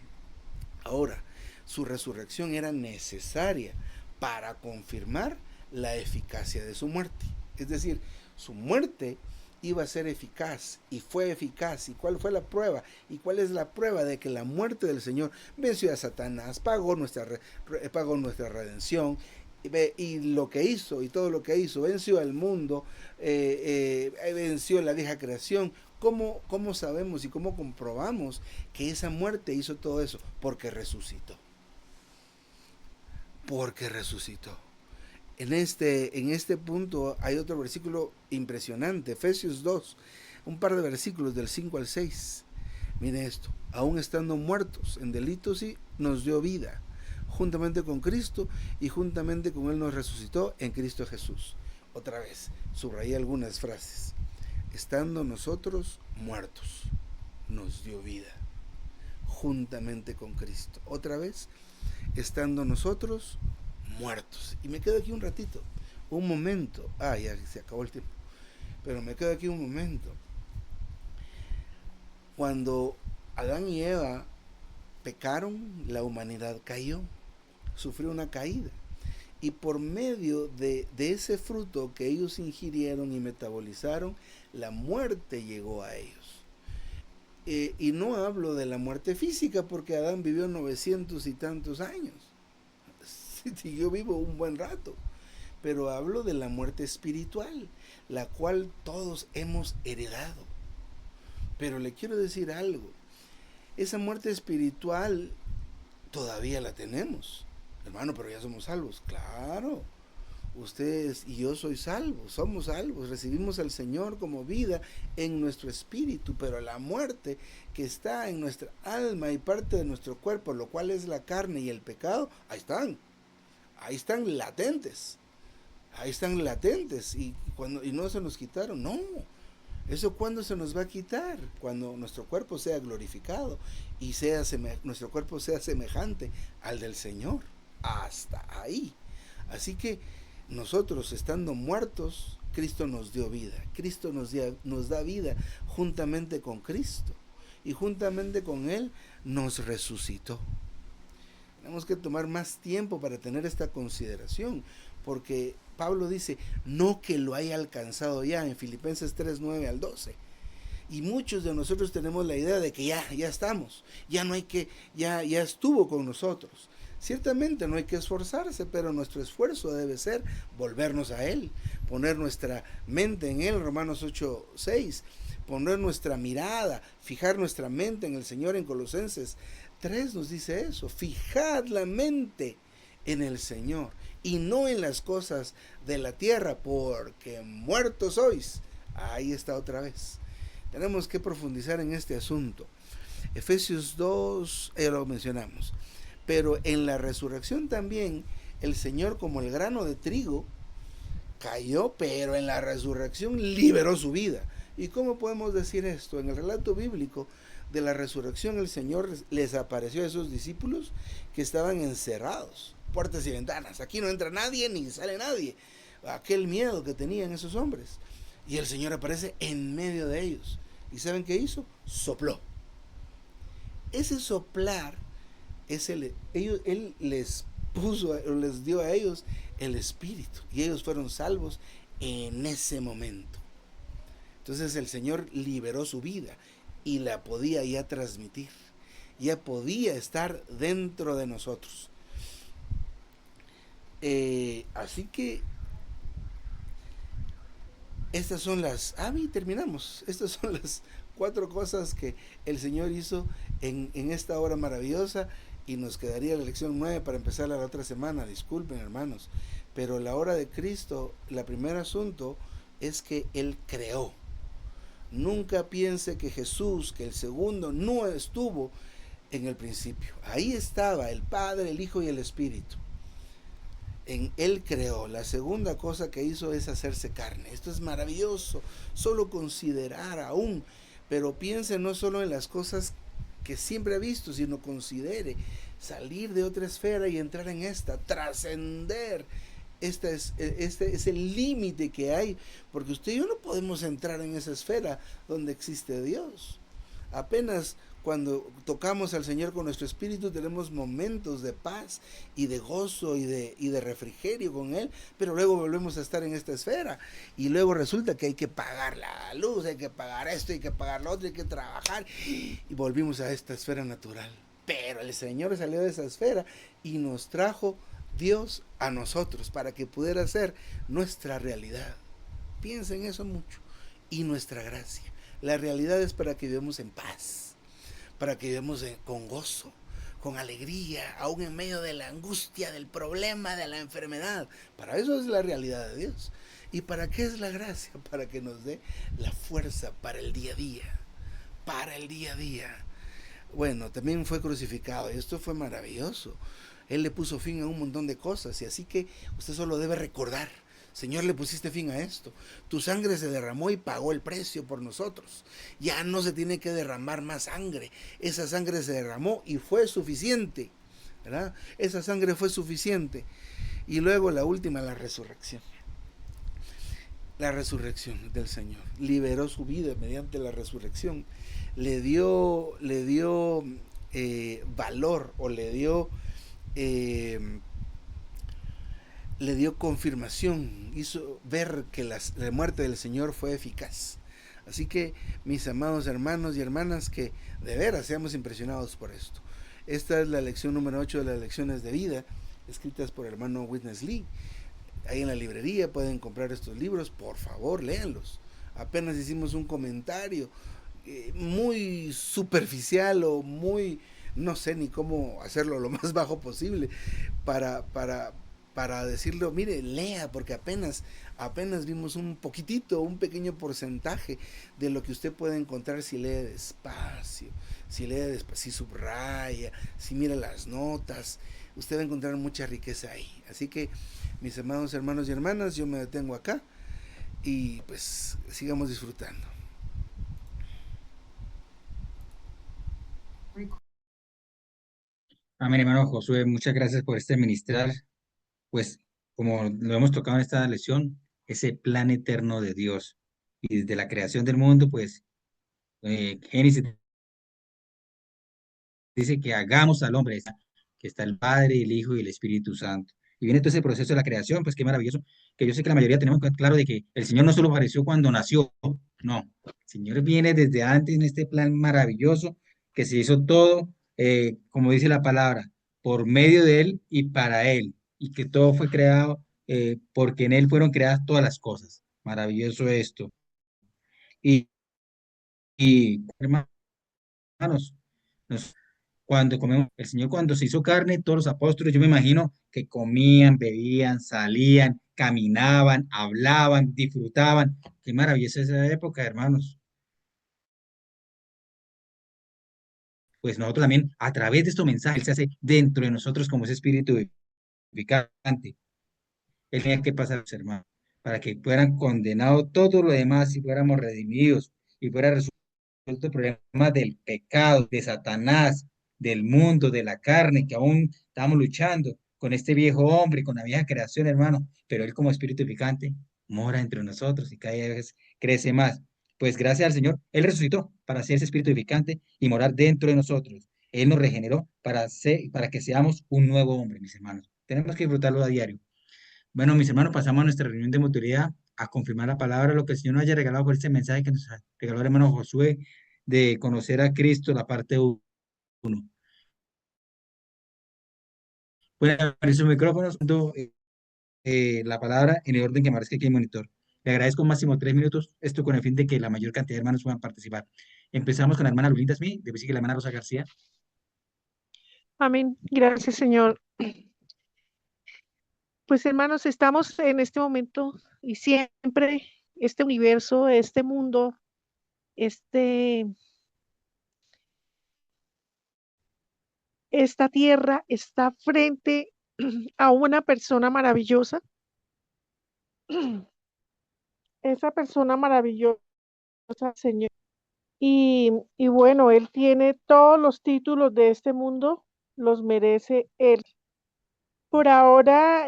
Ahora, su resurrección era necesaria para confirmar la eficacia de su muerte. Es decir, su muerte iba a ser eficaz y fue eficaz. ¿Y cuál fue la prueba? ¿Y cuál es la prueba de que la muerte del Señor venció a Satanás, pagó nuestra redención? Y lo que hizo y todo lo que hizo, venció al mundo, venció la vieja creación. ¿Cómo sabemos y cómo comprobamos que esa muerte hizo todo eso? Porque resucitó. Porque resucitó. En este punto hay otro versículo impresionante, Efesios 2, un par de versículos del 5 al 6. Mire esto, aún estando muertos en delitos, y nos dio vida juntamente con Cristo, y juntamente con Él nos resucitó en Cristo Jesús. Otra vez, subrayé algunas frases. Estando nosotros muertos, nos dio vida juntamente con Cristo. Otra vez, estando nosotros muertos. Y me quedo aquí un ratito, un momento. Ya se acabó el tiempo, pero me quedo aquí un momento. Cuando Adán y Eva pecaron, la humanidad cayó, sufrió una caída. Y por medio de ese fruto que ellos ingirieron y metabolizaron, la muerte llegó a ellos. Y no hablo de la muerte física, porque Adán vivió 900 y tantos años. Sí, yo vivo un buen rato. Pero hablo de la muerte espiritual, la cual todos hemos heredado. Pero le quiero decir algo. Esa muerte espiritual todavía la tenemos. Hermano, pero ya somos salvos. Claro. Ustedes y yo soy salvos, somos salvos, recibimos al Señor como vida en nuestro espíritu, pero la muerte que está en nuestra alma y parte de nuestro cuerpo, lo cual es la carne y el pecado, ahí están latentes y no se nos quitaron, no. ¿Eso cuándo se nos va a quitar? Cuando nuestro cuerpo sea glorificado y nuestro cuerpo sea semejante al del Señor. Hasta ahí. Así que nosotros, estando muertos, Cristo nos dio vida. Cristo nos da vida juntamente con Cristo. Y juntamente con Él nos resucitó. Tenemos que tomar más tiempo para tener esta consideración. Porque Pablo dice, no que lo haya alcanzado ya, en Filipenses 3, 9 al 12. Y muchos de nosotros tenemos la idea de que ya estamos. Ya no hay que, ya estuvo con nosotros. Ciertamente no hay que esforzarse, pero nuestro esfuerzo debe ser volvernos a Él, poner nuestra mente en Él, Romanos 8:6, poner nuestra mirada, fijar nuestra mente en el Señor, en Colosenses 3 nos dice eso, fijad la mente en el Señor y no en las cosas de la tierra, porque muertos sois. Ahí está otra vez. Tenemos que profundizar en este asunto. Efesios 2, lo mencionamos. Pero en la resurrección también el Señor, como el grano de trigo, cayó, pero en la resurrección liberó su vida. ¿Y cómo podemos decir esto? En el relato bíblico de la resurrección, el Señor les apareció a esos discípulos que estaban encerrados, puertas y ventanas. Aquí no entra nadie ni sale nadie. Aquel miedo que tenían esos hombres. Y el Señor aparece en medio de ellos. ¿Y saben qué hizo? Sopló. Ese soplar Él les dio a ellos el Espíritu y ellos fueron salvos en ese momento. Entonces el Señor liberó su vida y la podía ya transmitir, ya podía estar dentro de nosotros. Así que estas son terminamos. Estas son las 4 cosas que el Señor hizo en esta hora maravillosa. Y nos quedaría la lección 9 para empezar la otra semana. Disculpen, hermanos. Pero la hora de Cristo, el primer asunto es que Él creó. Nunca piense que Jesús, que el segundo, no estuvo en el principio. Ahí estaba el Padre, el Hijo y el Espíritu. Él creó. La segunda cosa que hizo es hacerse carne. Esto es maravilloso. Solo considerar aún. Pero piense no solo en las cosas que siempre ha visto, sino considere salir de otra esfera y entrar en esta, trascender. Este es el límite que hay, porque usted y yo no podemos entrar en esa esfera donde existe Dios. Apenas cuando tocamos al Señor con nuestro espíritu tenemos momentos de paz y de gozo y de refrigerio con Él, pero luego volvemos a estar en esta esfera y luego resulta que hay que pagar la luz, hay que pagar esto, hay que pagar lo otro, hay que trabajar y volvimos a esta esfera natural. Pero el Señor salió de esa esfera y nos trajo Dios a nosotros para que pudiera ser nuestra realidad. Piensa en eso mucho. Y nuestra gracia. La realidad es para que vivamos en paz, para que vivamos con gozo, con alegría, aún en medio de la angustia, del problema, de la enfermedad. Para eso es la realidad de Dios. ¿Y para qué es la gracia? Para que nos dé la fuerza para el día a día. Para el día a día. Bueno, también fue crucificado y esto fue maravilloso. Él le puso fin a un montón de cosas y así que usted solo debe recordar: Señor, le pusiste fin a esto. Tu sangre se derramó y pagó el precio por nosotros. Ya no se tiene que derramar más sangre. Esa sangre se derramó y fue suficiente, ¿verdad? Esa sangre fue suficiente. Y luego la última, la resurrección. La resurrección del Señor. Liberó su vida mediante la resurrección. Le dio valor o le dio le dio confirmación, hizo ver que la muerte del Señor fue eficaz. Así que, mis amados hermanos y hermanas, que de veras seamos impresionados por esto. Esta es la lección número 8 de las lecciones de vida, escritas por el hermano Witness Lee. Ahí en la librería pueden comprar estos libros, por favor, léanlos. Apenas hicimos un comentario muy superficial o muy, no sé ni cómo hacerlo lo más bajo posible para, para, para decirlo, mire, lea, porque apenas vimos un poquitito, un pequeño porcentaje de lo que usted puede encontrar si lee despacio, si subraya, si mira las notas, usted va a encontrar mucha riqueza ahí. Así que, mis amados hermanos y hermanas, yo me detengo acá y pues sigamos disfrutando.
Amén, hermano Josué, muchas gracias por este ministrar. Pues, como lo hemos tocado en esta lección, ese plan eterno de Dios. Y desde la creación del mundo, pues, Génesis dice que hagamos al hombre, que está el Padre, el Hijo y el Espíritu Santo. Y viene todo ese proceso de la creación, pues qué maravilloso, que yo sé que la mayoría tenemos claro de que el Señor no solo apareció cuando nació, no, el Señor viene desde antes en este plan maravilloso, que se hizo todo, como dice la palabra, por medio de Él y para Él, y que todo fue creado porque en Él fueron creadas todas las cosas. Maravilloso esto. Y, y hermanos, cuando comemos, el Señor cuando se hizo carne, todos los apóstoles, yo me imagino que comían, bebían, salían, caminaban, hablaban, disfrutaban. Qué maravillosa esa época, hermanos. Pues nosotros también, a través de estos mensajes, Él se hace dentro de nosotros como ese espíritu vivificante. Él tenía que pasar, hermanos, para que fueran condenados todos los demás y fuéramos redimidos y fuera el problema del pecado, de Satanás, del mundo, de la carne, que aún estamos luchando con este viejo hombre, con la vieja creación, hermano, pero Él como Espíritu Picante mora entre nosotros y cada vez crece más. Pues gracias al Señor, Él resucitó para ser ese Espíritu Picante y morar dentro de nosotros. Él nos regeneró para que seamos un nuevo hombre, mis hermanos. Tenemos que disfrutarlo a diario. Bueno, mis hermanos, pasamos a nuestra reunión de maturidad a confirmar la palabra, lo que el Señor nos haya regalado por este mensaje que nos regaló el hermano Josué, de conocer a Cristo, la parte uno. Pueden abrir sus micrófonos, la palabra en el orden que aparezca aquí en el monitor. Le agradezco máximo 3 minutos, esto con el fin de que la mayor cantidad de hermanos puedan participar. Empezamos con la hermana Lulita Smith, después sigue la hermana Rosa García.
Amén. Gracias, Señor. Pues hermanos, estamos en este momento y siempre este universo, este mundo, este, esta tierra está frente a una persona maravillosa. Esa persona maravillosa, Señor. Y bueno, Él tiene todos los títulos de este mundo, los merece Él. Por ahora,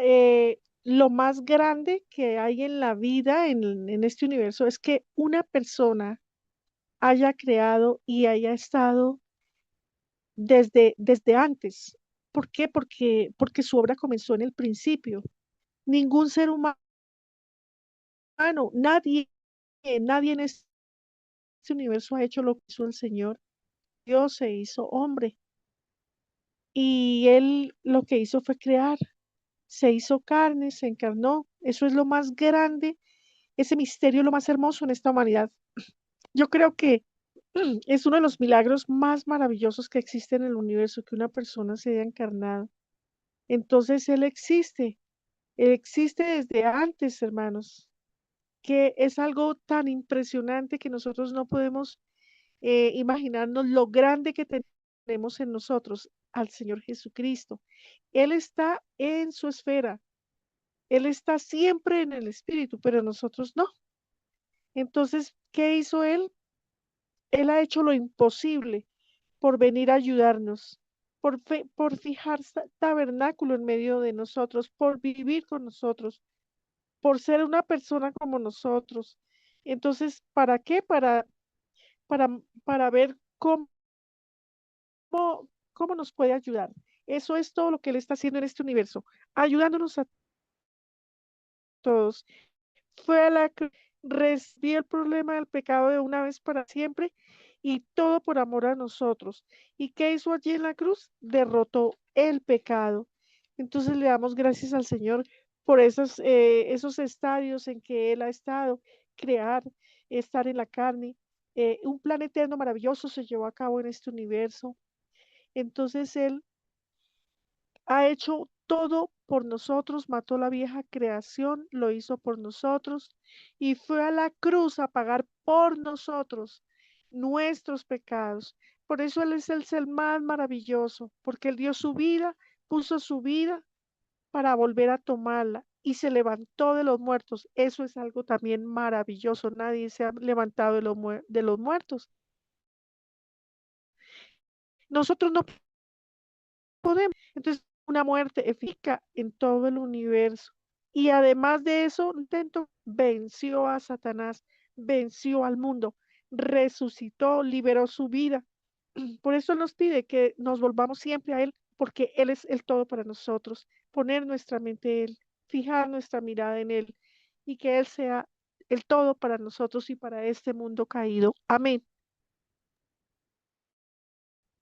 lo más grande que hay en la vida, en este universo, es que una persona haya creado y haya estado desde antes. ¿Por qué? Porque su obra comenzó en el principio. Ningún ser humano, nadie en este universo ha hecho lo que hizo el Señor. Dios se hizo hombre y Él lo que hizo fue crear. Se hizo carne, se encarnó. Eso es lo más grande, ese misterio es lo más hermoso en esta humanidad. Yo creo que es uno de los milagros más maravillosos que existe en el universo, que una persona se haya encarnado. Entonces Él existe desde antes, hermanos, que es algo tan impresionante que nosotros no podemos imaginarnos lo grande que tenemos en nosotros al Señor Jesucristo. Él está en su esfera, Él está siempre en el Espíritu, pero nosotros no. Entonces, ¿qué hizo Él? Él ha hecho lo imposible por venir a ayudarnos, por fijar tabernáculo en medio de nosotros, por vivir con nosotros, por ser una persona como nosotros. Entonces, ¿para qué? Para, para ver cómo nos puede ayudar. Eso es todo lo que Él está haciendo en este universo, ayudándonos a todos. Fue a la cruz, recibió el problema del pecado de una vez para siempre y todo por amor a nosotros. ¿Y qué hizo allí en la cruz? Derrotó el pecado. Entonces le damos gracias al Señor por esos estadios en que Él ha estado, crear, estar en la carne. Un plan eterno maravilloso se llevó a cabo en este universo. Entonces Él ha hecho todo por nosotros, mató la vieja creación, lo hizo por nosotros y fue a la cruz a pagar por nosotros nuestros pecados. Por eso Él es el ser más maravilloso, porque Él dio su vida, puso su vida para volver a tomarla y se levantó de los muertos. Eso es algo también maravilloso. Nadie se ha levantado de los muertos. Nosotros no podemos. Entonces, una muerte eficaz en todo el universo. Y además de eso, intento, venció a Satanás, venció al mundo, resucitó, liberó su vida. Por eso nos pide que nos volvamos siempre a Él, porque Él es el todo para nosotros. Poner nuestra mente en Él, fijar nuestra mirada en Él y que Él sea el todo para nosotros y para este mundo caído. Amén.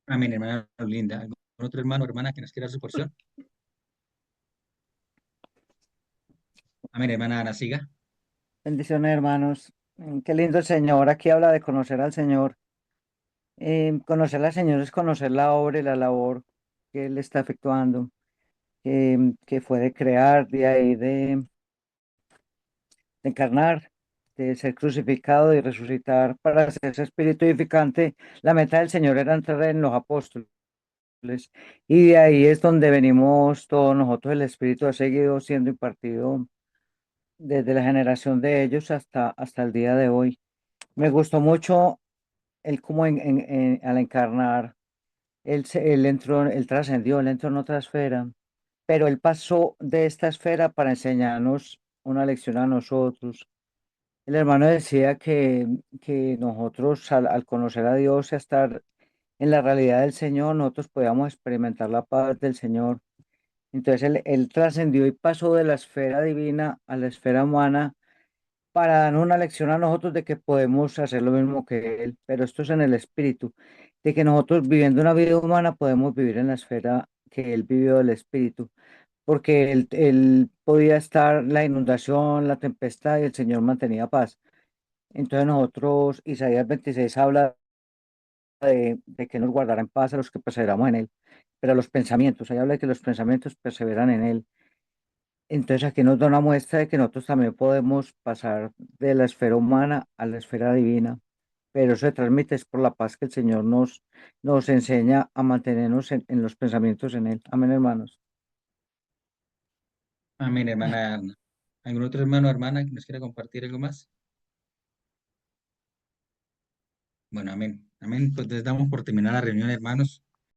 Amén, hermana Linda. ¿Algún otro hermano o hermana que nos quiera dar su porción? Amén, hermana Ana, siga.
Bendiciones, hermanos. Qué lindo el Señor. Aquí habla de conocer al Señor. Conocer al Señor es conocer la obra y la labor que Él está efectuando, que fue de crear, de ahí de encarnar, de ser crucificado y resucitar para hacerse espíritu edificante. La meta del Señor era entrar en los apóstoles. Y de ahí es donde venimos todos nosotros. El Espíritu ha seguido siendo impartido desde la generación de ellos hasta el día de hoy. Me gustó mucho él como al encarnar, él entró, él trascendió, él entró en otra esfera, pero él pasó de esta esfera para enseñarnos una lección a nosotros. El hermano decía que nosotros al conocer a Dios y a estar en la realidad del Señor, nosotros podíamos experimentar la paz del Señor. Entonces él trascendió y pasó de la esfera divina a la esfera humana para darnos una lección a nosotros de que podemos hacer lo mismo que Él, pero esto es en el espíritu, de que nosotros viviendo una vida humana podemos vivir en la esfera que Él vivió del espíritu, porque él podía estar la inundación, la tempestad y el Señor mantenía paz. Entonces nosotros, Isaías 26 habla de que nos guardará en paz a los que perseveramos en Él, pero los pensamientos, ahí habla de que los pensamientos perseveran en Él. Entonces aquí nos da una muestra de que nosotros también podemos pasar de la esfera humana a la esfera divina, pero eso se transmite es por la paz que el Señor nos enseña a mantenernos en los pensamientos en Él. Amén, hermanos.
Amén, hermana Ana. ¿Algún otro hermano o hermana que nos quiera compartir algo más? Bueno, amén. Amén. Pues les damos por terminar la reunión, hermanos.